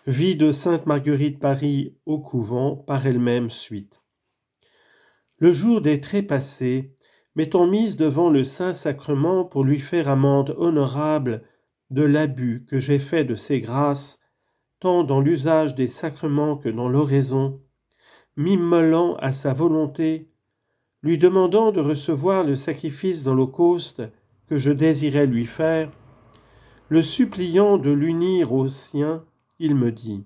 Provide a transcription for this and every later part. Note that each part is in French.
Vie de Sainte Marguerite Paris au couvent, par elle-même suite. Le jour des trépassés, m'étant mise devant le Saint-Sacrement pour lui faire amende honorable de l'abus que j'ai fait de ses grâces, tant dans l'usage des sacrements que dans l'oraison, m'immolant à sa volonté, lui demandant de recevoir le sacrifice d'holocauste que je désirais lui faire, le suppliant de l'unir au sien, il me dit :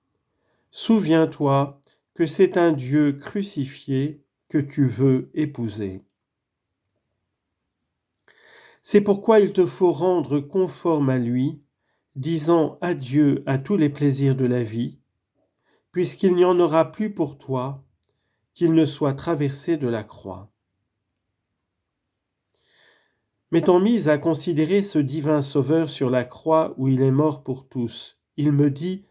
« Souviens-toi que c'est un Dieu crucifié que tu veux épouser. C'est pourquoi il te faut rendre conforme à lui, disant adieu à tous les plaisirs de la vie, puisqu'il n'y en aura plus pour toi, qu'il ne soit traversé de la croix. » M'étant mise à considérer ce divin Sauveur sur la croix où il est mort pour tous, il me dit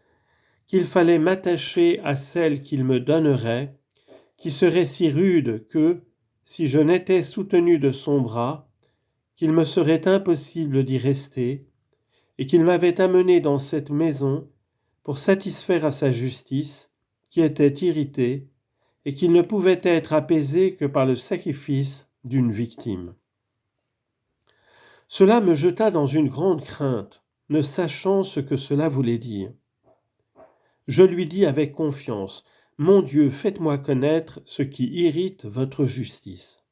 qu'il fallait m'attacher à celle qu'il me donnerait, qui serait si rude que, si je n'étais soutenue de son bras, qu'il me serait impossible d'y rester, et qu'il m'avait amené dans cette maison pour satisfaire à sa justice, qui était irritée, et qu'il ne pouvait être apaisé que par le sacrifice d'une victime. Cela me jeta dans une grande crainte, ne sachant ce que cela voulait dire. Je lui dis avec confiance : « Mon Dieu, faites-moi connaître ce qui irrite votre justice. »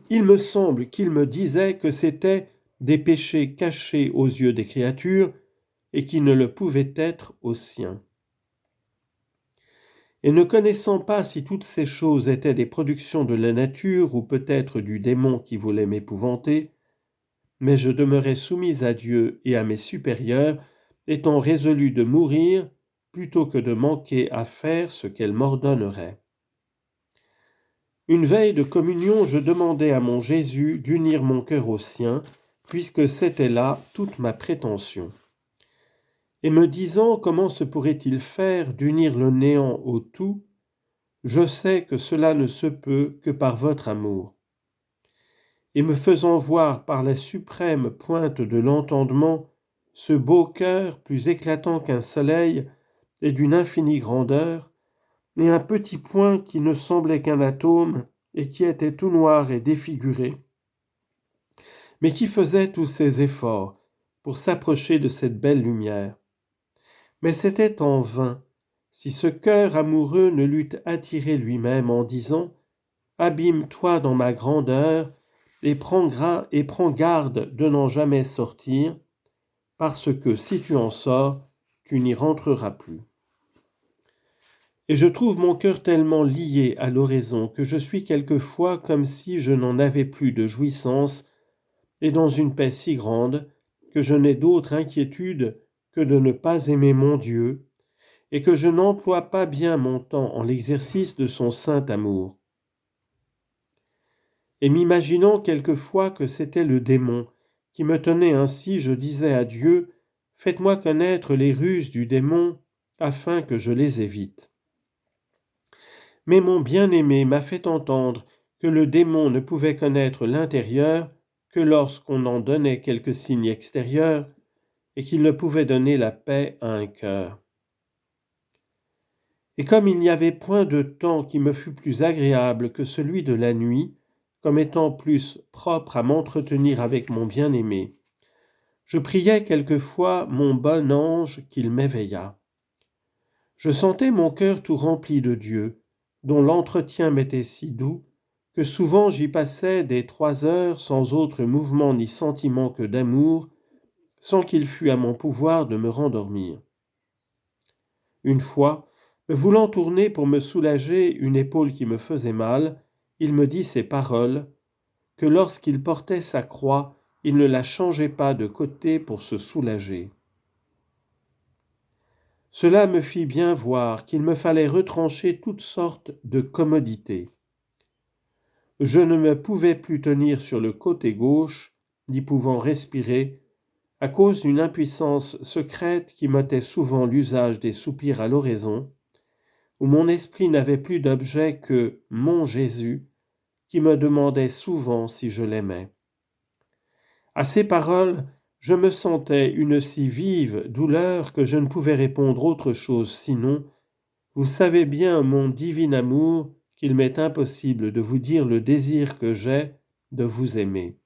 Il me semble qu'il me disait que c'étaient des péchés cachés aux yeux des créatures et qui ne le pouvaient être aux siens. Et ne connaissant pas si toutes ces choses étaient des productions de la nature ou peut-être du démon qui voulait m'épouvanter, mais je demeurais soumise à Dieu et à mes supérieurs, étant résolue de mourir plutôt que de manquer à faire ce qu'elle m'ordonnerait. Une veille de communion, je demandai à mon Jésus d'unir mon cœur au sien, puisque c'était là toute ma prétention. Et me disant comment se pourrait-il faire d'unir le néant au tout, je sais que cela ne se peut que par votre amour. Et me faisant voir par la suprême pointe de l'entendement ce beau cœur plus éclatant qu'un soleil et d'une infinie grandeur, et un petit point qui ne semblait qu'un atome et qui était tout noir et défiguré, mais qui faisait tous ses efforts pour s'approcher de cette belle lumière. Mais c'était en vain, si ce cœur amoureux ne l'eût attiré lui-même en disant : « Abîme-toi dans ma grandeur et prends garde de n'en jamais sortir, parce que si tu en sors, tu n'y rentreras plus. » Et je trouve mon cœur tellement lié à l'oraison que je suis quelquefois comme si je n'en avais plus de jouissance, et dans une paix si grande que je n'ai d'autre inquiétude que de ne pas aimer mon Dieu, et que je n'emploie pas bien mon temps en l'exercice de son saint amour. Et m'imaginant quelquefois que c'était le démon qui me tenait ainsi, je disais à Dieu : « Faites-moi connaître les ruses du démon, afin que je les évite. » Mais mon bien-aimé m'a fait entendre que le démon ne pouvait connaître l'intérieur que lorsqu'on en donnait quelques signes extérieurs, et qu'il ne pouvait donner la paix à un cœur. Et comme il n'y avait point de temps qui me fût plus agréable que celui de la nuit, comme étant plus propre à m'entretenir avec mon bien-aimé, je priais quelquefois mon bon ange qu'il m'éveillât. Je sentais mon cœur tout rempli de Dieu, dont l'entretien m'était si doux, que souvent j'y passais des 3 heures sans autre mouvement ni sentiment que d'amour, sans qu'il fût à mon pouvoir de me rendormir. Une fois, me voulant tourner pour me soulager une épaule qui me faisait mal, il me dit ces paroles, que lorsqu'il portait sa croix, il ne la changeait pas de côté pour se soulager. Cela me fit bien voir qu'il me fallait retrancher toutes sortes de commodités. Je ne me pouvais plus tenir sur le côté gauche, n'y pouvant respirer, à cause d'une impuissance secrète qui m'ôtait souvent l'usage des soupirs à l'oraison, où mon esprit n'avait plus d'objet que mon Jésus, qui me demandait souvent si je l'aimais. À ces paroles, je me sentais une si vive douleur que je ne pouvais répondre autre chose sinon « Vous savez bien, mon divin amour, qu'il m'est impossible de vous dire le désir que j'ai de vous aimer. »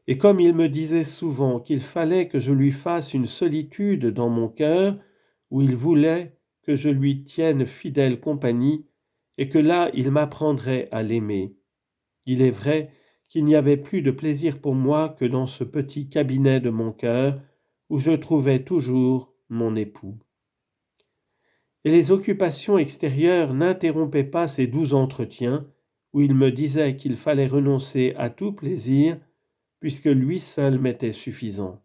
Et comme il me disait souvent qu'il fallait que je lui fasse une solitude dans mon cœur, où il voulait que je lui tienne fidèle compagnie, et que là il m'apprendrait à l'aimer. Il est vrai qu'il n'y avait plus de plaisir pour moi que dans ce petit cabinet de mon cœur, où je trouvais toujours mon époux. Et les occupations extérieures n'interrompaient pas ces doux entretiens, où il me disait qu'il fallait renoncer à tout plaisir, puisque lui seul m'était suffisant.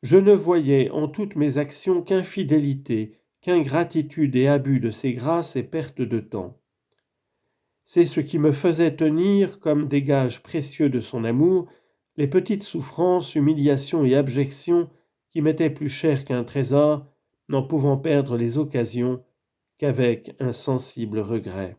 Je ne voyais en toutes mes actions qu'infidélité, qu'ingratitude et abus de ses grâces et perte de temps. C'est ce qui me faisait tenir comme des gages précieux de son amour les petites souffrances, humiliations et abjections qui m'étaient plus chères qu'un trésor, n'en pouvant perdre les occasions qu'avec un sensible regret.